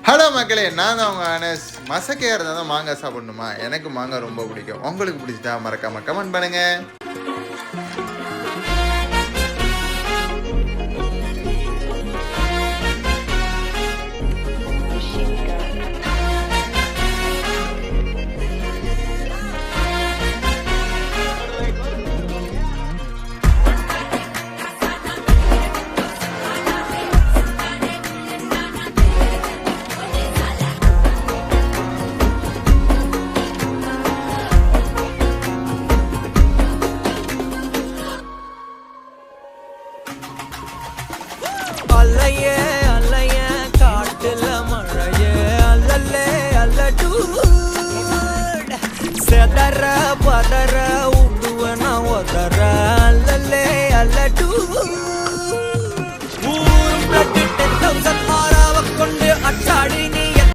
Hello மக்களே, நான் தான் உங்கள் அனஸ். மசக்கையாக இருந்தால் தான் மாங்காய் சாப்பிடணுமா? எனக்கு மாங்காய் ரொம்ப பிடிக்கும். உங்களுக்கு பிடிச்சதா மறக்காமல் கமெண்ட் பண்ணுங்கள். அல்லையே அல்லைய காட்டுல மழையே அல்லல்லே அல்ல செதற பதற